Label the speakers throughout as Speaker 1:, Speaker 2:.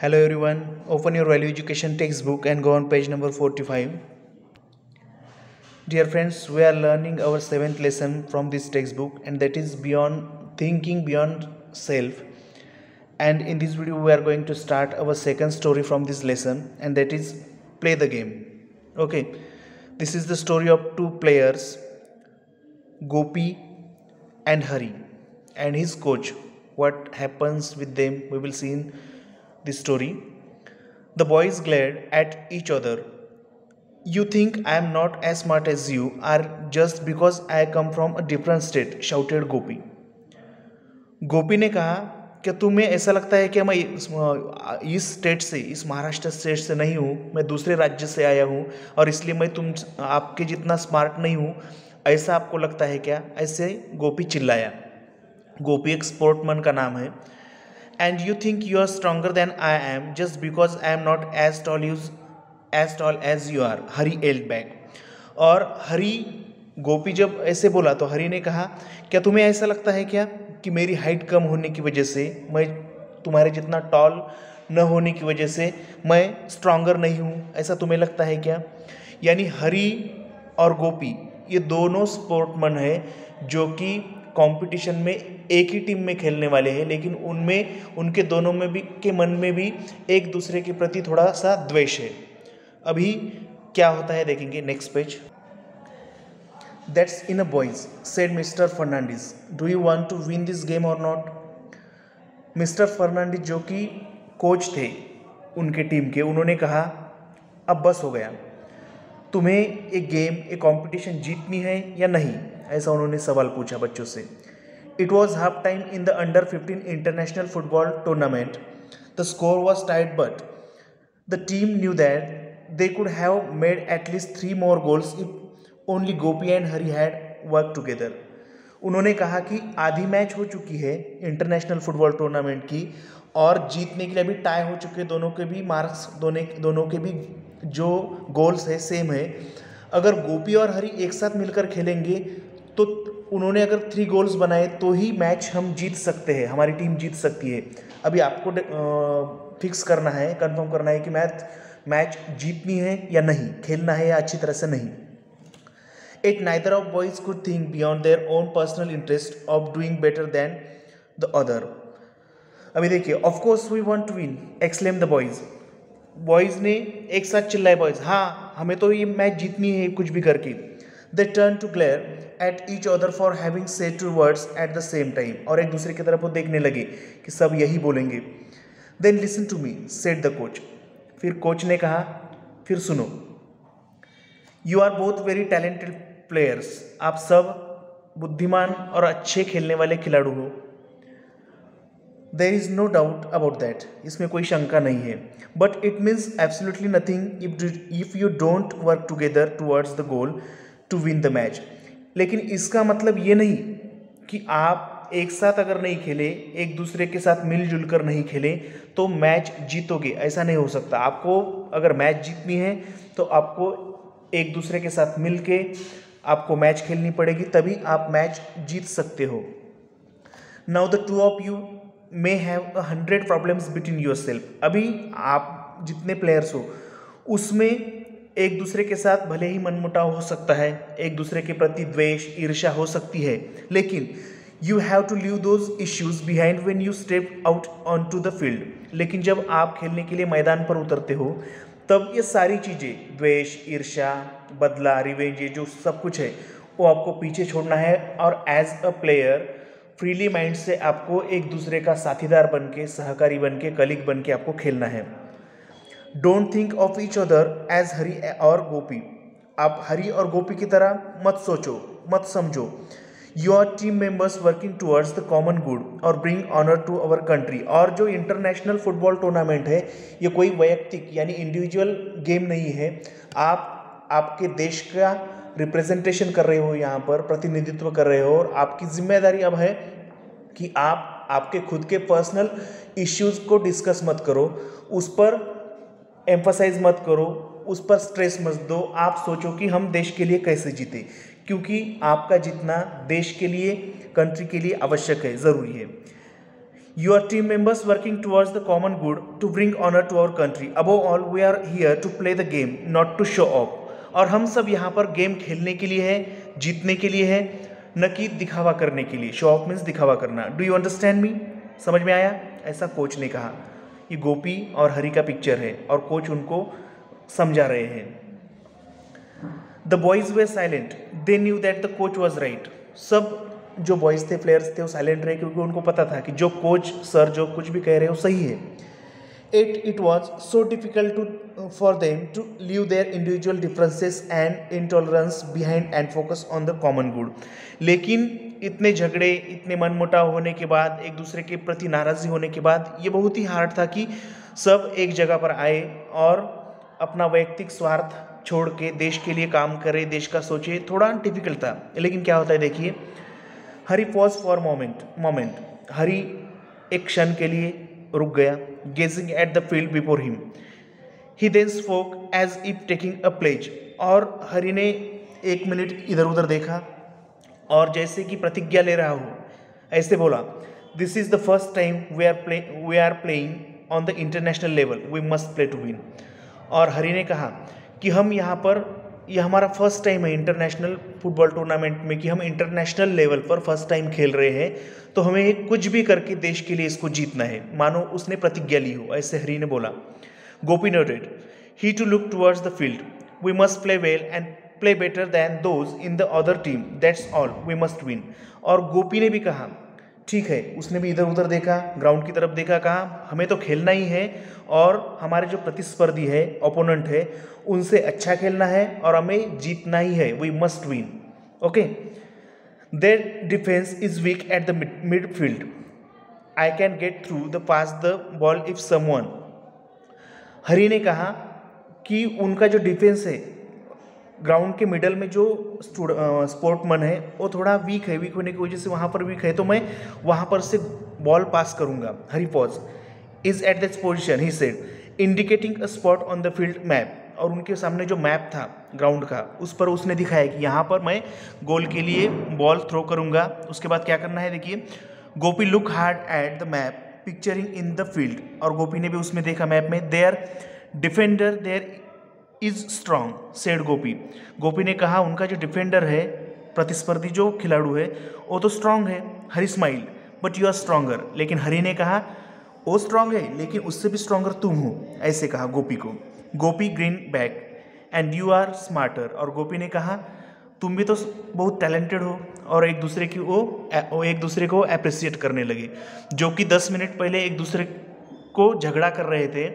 Speaker 1: Hello everyone, open your value education textbook and go on page number 45. Dear friends, we are learning our seventh lesson from this textbook, and that is beyond thinking beyond self. And in this video we are going to start our second story from this lesson, and that is play the game. Okay, this is the story of two players, Gopi and Hari, and his coach. What happens with them we will see in this story. The boys glared at each other. You think I am not as smart as you are just because I come from a different state, shouted Gopi. गोपी ने कहा कि तुम्हें ऐसा लगता है कि मैं इस स्टेट से, इस महाराष्ट्र स्टेट से नहीं हूँ, मैं दूसरे राज्य से आया हूँ और इसलिए मैं तुम आपके जितना स्मार्ट नहीं हूँ, ऐसा आपको लगता है क्या? ऐसे गोपी चिल्लाया. गोपी एक स्पोर्टमैन का नाम है. And you think you are stronger than I am just because I am not as tall as you are, Hari yelled back. और हरी, गोपी जब ऐसे बोला तो हरी ने कहा, क्या तुम्हें ऐसा लगता है क्या कि मेरी हाइट कम होने की वजह से, मैं तुम्हारे जितना टॉल न होने की वजह से मैं स्ट्रॉन्गर नहीं हूँ, ऐसा तुम्हें लगता है क्या? यानी हरी और गोपी ये दोनों स्पोर्टमैन हैं जो कि कंपटीशन में एक ही टीम में खेलने वाले हैं, लेकिन उनमें उनके दोनों में भी के मन में भी एक दूसरे के प्रति थोड़ा सा द्वेष है. अभी क्या होता है देखेंगे. Next page. That's in a boys, said mister Fernandes. Do you want to win this game or not? Mister Fernandes जो कि कोच थे उनके टीम के, उन्होंने कहा अब बस हो गया, तुम्हें एक गेम, एक कंपटीशन जीतनी है या नहीं, ऐसा उन्होंने सवाल पूछा बच्चों से. It was half time in the under 15 international football tournament. The score was tied, but the team knew that they could have made at least 3 more goals if only Gopi and Hari had worked together. उन्होंने कहा कि आधी match हो चुकी है international football tournament की और जीतने के लिए अभी टाई हो चुके, दोनों के भी मार्क्स, दोनों के भी जो गोल्स है सेम है. अगर गोपी और हरी एक साथ मिलकर खेलेंगे तो उन्होंने अगर 3 गोल्स बनाए तो ही मैच हम जीत सकते हैं, हमारी टीम जीत सकती है. अभी आपको फिक्स करना है, कंफर्म करना है कि मैच जीतनी है या नहीं, खेलना है या अच्छी तरह से नहीं. Yet neither of boys could think beyond their own personal interest of doing better than the other. अभी देखिए, of course we want to win, exclaim the boys. Boys ने एक साथ चिल्लाए बॉयज, हाँ हमें तो ये मैच जीतनी है कुछ भी करके. They turned to glare at each other for having said 2 words at the same time. और एक दूसरे की तरफ वो देखने लगे कि सब यही बोलेंगे. Then listen to me, said the coach. फिर कोच ने कहा, फिर सुनो. You are both very talented players. आप सब बुद्धिमान और अच्छे खेलने वाले खिलाड़ी हो. There is no doubt about that. इसमें कोई शंका नहीं है. But it means absolutely nothing if you don't work together towards the goal to win the match. लेकिन इसका मतलब ये नहीं कि आप एक साथ अगर नहीं खेले, एक दूसरे के साथ मिलजुल कर नहीं खेले तो मैच जीतोगे, ऐसा नहीं हो सकता. आपको अगर मैच जीतनी है तो आपको एक दूसरे के साथ मिल के आपको मैच खेलनी पड़ेगी, तभी आप मैच जीत सकते हो. Now the two of you may have 100 problems between yourself. अभी आप जितने प्लेयर्स हो उसमें एक दूसरे के साथ भले ही मनमुटाव हो सकता है, एक दूसरे के प्रति द्वेष, ईर्ष्या हो सकती है, लेकिन you have to leave those issues behind when you step out on to the field. लेकिन जब आप खेलने के लिए मैदान पर उतरते हो तब ये सारी चीज़ें, द्वेष, ईर्ष्या, बदला, रिवेंज, ये जो सब कुछ है वो आपको पीछे छोड़ना है और as a player freely mind से आपको एक दूसरे का साथीदार बन के, सहकारी बन के, कलीग बन के आपको खेलना है. Don't think of each other as Hari और गोपी. आप हरी और गोपी की तरह मत सोचो, मत समझो. You are team members working towards the common good और bring honour to our country. और जो इंटरनेशनल फुटबॉल टूर्नामेंट है ये कोई वैयक्तिक यानी इंडिविजुअल गेम नहीं है. आप आपके देश का रिप्रेजेंटेशन कर रहे हो, यहाँ पर प्रतिनिधित्व कर रहे हो, और आपकी जिम्मेदारी अब है कि आप आपके खुद के पर्सनल इश्यूज़ को डिस्कस मत करो, उस पर एम्फसाइज मत करो, उस पर स्ट्रेस मत दो. आप सोचो कि हम देश के लिए कैसे जीते, क्योंकि आपका जीतना देश के लिए, कंट्री के लिए आवश्यक है, ज़रूरी है. You are team members working towards the common good to bring honor to our country. Above all, we are here to play the game, not to show off. और हम सब यहाँ पर गेम खेलने के लिए है, जीतने के लिए है, न कि दिखावा करने के लिए. शो ऑफ मीन्स दिखावा करना. Do you understand me? समझ में आया? ऐसा कोच ने कहा. ये गोपी और हरी का पिक्चर है और कोच उनको समझा रहे हैं. The boys way silent. They knew that the coach was right. सब जो बॉयज थे, प्लेयर्स थे, वो साइलेंट रहे क्योंकि उनको पता था कि जो कोच सर जो कुछ भी कह रहे हैं वो सही है. It was so difficult for them to leave their individual differences and intolerance behind and focus on the common good. लेकिन इतने झगड़े, इतने मनमुटाव होने के बाद, एक दूसरे के प्रति नाराज़ी होने के बाद ये बहुत ही हार्ड था कि सब एक जगह पर आए और अपना वैयक्तिक स्वार्थ छोड़ के देश के लिए काम करे, देश का सोचे. थोड़ा डिफिकल्ट था. लेकिन क्या होता है देखिए, Hari pause for moment. Hari एक क्षण के लिए रुक गया. Gazing at the field before him, he then spoke as if taking a pledge. और हरी ने 1 मिनट इधर उधर देखा और जैसे कि प्रतिज्ञा ले रहा हो ऐसे बोला, this is the first time we are playing on the international level, we must play to win. और हरी ने कहा कि हम यहाँ पर, यह हमारा फर्स्ट टाइम है इंटरनेशनल फुटबॉल टूर्नामेंट में, कि हम इंटरनेशनल लेवल पर फर्स्ट टाइम खेल रहे हैं, तो हमें कुछ भी करके देश के लिए इसको जीतना है, मानो उसने प्रतिज्ञा ली हो, ऐसे हरी ने बोला. Gopi noted, he to look towards the field, we must play well and play better than those in the other team, that's all, we must win. और गोपी ने भी कहा ठीक है, उसने भी इधर उधर देखा, ग्राउंड की तरफ देखा, कहा हमें तो खेलना ही है और हमारे जो प्रतिस्पर्धी है, ओपोनेंट है, उनसे अच्छा खेलना है और हमें जीतना ही है, we must win. Okay. Their defence is weak at the midfield, I can get through the pass the ball if someone. Hari ने कहा कि उनका जो डिफेंस है ग्राउंड के मिडल में, जो स्पोर्टमैन है वो थोड़ा वीक है, वीक होने की वजह से वहाँ पर वीक है, तो मैं वहाँ पर से बॉल पास करूँगा. Hari pause is at this position, he said, indicating a spot on the field map. और उनके सामने जो मैप था ग्राउंड का, उस पर उसने दिखाया कि यहाँ पर मैं गोल के लिए बॉल थ्रो करूँगा. उसके बाद क्या करना है देखिए, Gopi look hard at the map picturing in the field. और गोपी ने भी उसमें देखा मैप में, there defender there is strong, said Gopi. Gopi ने कहा उनका जो डिफेंडर है, प्रतिस्पर्धी जो खिलाड़ू है, वो तो स्ट्रांग है. Hari smile, but you are stronger. लेकिन हरी ने कहा वो स्ट्रांग है लेकिन उससे भी स्ट्रांगर तुम हो, ऐसे कहा गोपी को. Gopi green back, and you are smarter. और गोपी ने कहा तुम भी तो बहुत टैलेंटेड हो. और एक दूसरे को अप्रिसिएट करने लगे, जो कि 10 मिनट पहले एक दूसरे को झगड़ा कर रहे थे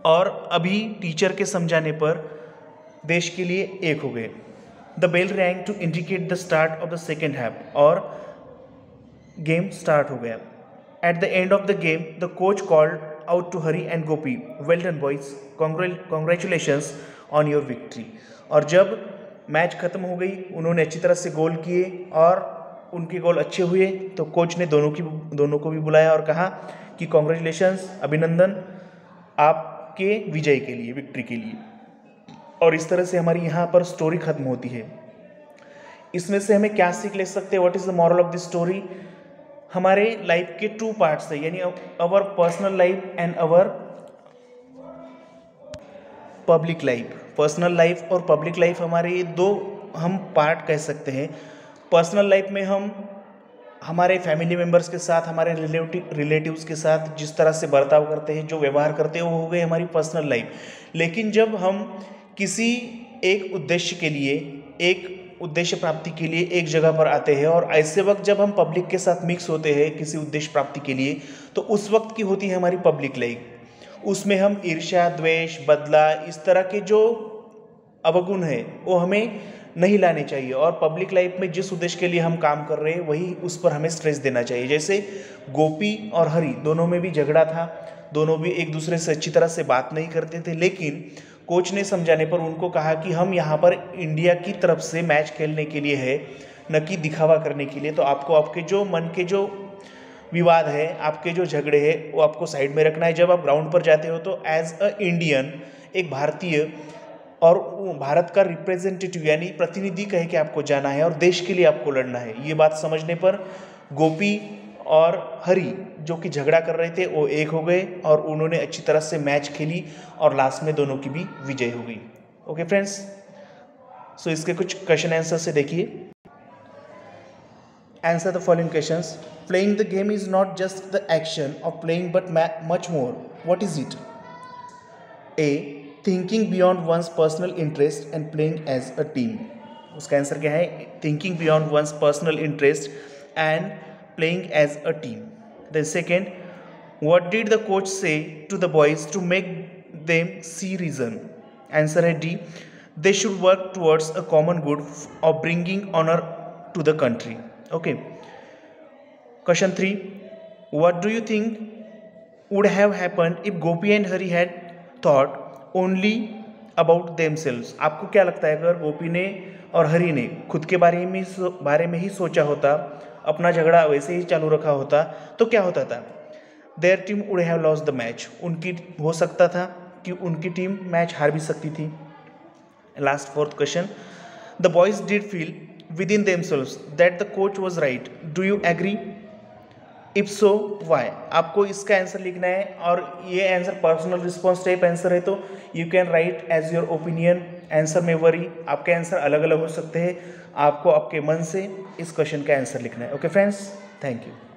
Speaker 1: और अभी टीचर के समझाने पर देश के लिए एक हो गए. The bell rang to indicate the start of the second half, और गेम स्टार्ट हो गया. At the end of the game the coach called out to Hari and Gopi, well done boys, congratulations on your victory. और जब match खत्म हो गई, उन्होंने अच्छी तरह से गोल किए और उनके गोल अच्छे हुए, तो कोच ने दोनों को भी बुलाया और कहा कि कॉन्ग्रेचुलेशंस, अभिनंदन आपके विजय के लिए, विक्ट्री के लिए. और इस तरह से हमारी यहाँ पर स्टोरी खत्म होती है. इसमें से हमें क्या सीख ले सकते हैं? What is the moral of this story? हमारे लाइफ के 2 पार्ट्स है, यानी अवर personal life and our public life. Personal life और पब्लिक लाइफ हमारे ये 2 हम पार्ट कह सकते हैं. पर्सनल लाइफ में हम हमारे फैमिली मेम्बर्स के साथ, हमारे रिलेटिव्स के साथ जिस तरह से बर्ताव करते हैं, जो व्यवहार करते हैं, वो हो गई हमारी पर्सनल लाइफ. लेकिन जब हम किसी एक उद्देश्य के लिए, एक उद्देश्य प्राप्ति के लिए एक जगह पर आते हैं, और ऐसे वक्त जब हम पब्लिक के साथ मिक्स होते हैं किसी उद्देश्य प्राप्ति के लिए, तो उस वक्त की होती है हमारी पब्लिक लाइफ. उसमें हम ईर्ष्या, द्वेष, बदला, इस तरह के जो अवगुण है वो हमें नहीं लाने चाहिए. और पब्लिक लाइफ में जिस उद्देश्य के लिए हम काम कर रहे हैं वही उस पर हमें स्ट्रेस देना चाहिए. जैसे गोपी और हरी दोनों में भी झगड़ा था, दोनों भी एक दूसरे से अच्छी तरह से बात नहीं करते थे, लेकिन कोच ने समझाने पर उनको कहा कि हम यहाँ पर इंडिया की तरफ से मैच खेलने के लिए है, न कि दिखावा करने के लिए. तो आपको आपके जो मन के जो विवाद है, आपके जो झगड़े हैं, वो आपको साइड में रखना है. जब आप ग्राउंड पर जाते हो तो एज अ इंडियन, एक भारतीय और भारत का रिप्रेजेंटेटिव यानी प्रतिनिधि कह के आपको जाना है और देश के लिए आपको लड़ना है. ये बात समझने पर गोपी और हरी जो कि झगड़ा कर रहे थे वो एक हो गए और उन्होंने अच्छी तरह से मैच खेली और लास्ट में दोनों की भी विजय हो गई। ओके फ्रेंड्स, सो इसके कुछ क्वेश्चन आंसर से देखिए। Answer the following questions. Playing the game is not just the action of playing but much more. What is it? A. Thinking beyond one's personal interest and playing as a team. उसका answer क्या है? Thinking beyond one's personal interest and playing as a team. Then second, what did the coach say to the boys to make them see reason? Answer है D. They should work towards a common good of bringing honor to the country. Okay. Question 3. What do you think would have happened if Gopi and Hari had thought only about themselves? आपको क्या लगता है अगर गोपी ने और हरि ने खुद के बारे में ही सोचा होता, अपना झगड़ा वैसे ही चालू रखा होता तो क्या होता था? Their team would have lost the match. उनकी हो सकता था कि उनकी टीम मैच हार भी सकती थी। Last fourth question. The boys did feel within themselves that the coach was right. Do you agree? If so, why? आपको इसका आंसर लिखना है और ये answer personal response type answer है तो you can write as your opinion. Answer में vary आपके आंसर अलग अलग हो सकते हैं, आपको आपके मन से इस क्वेश्चन का आंसर लिखना है। Okay friends, thank you.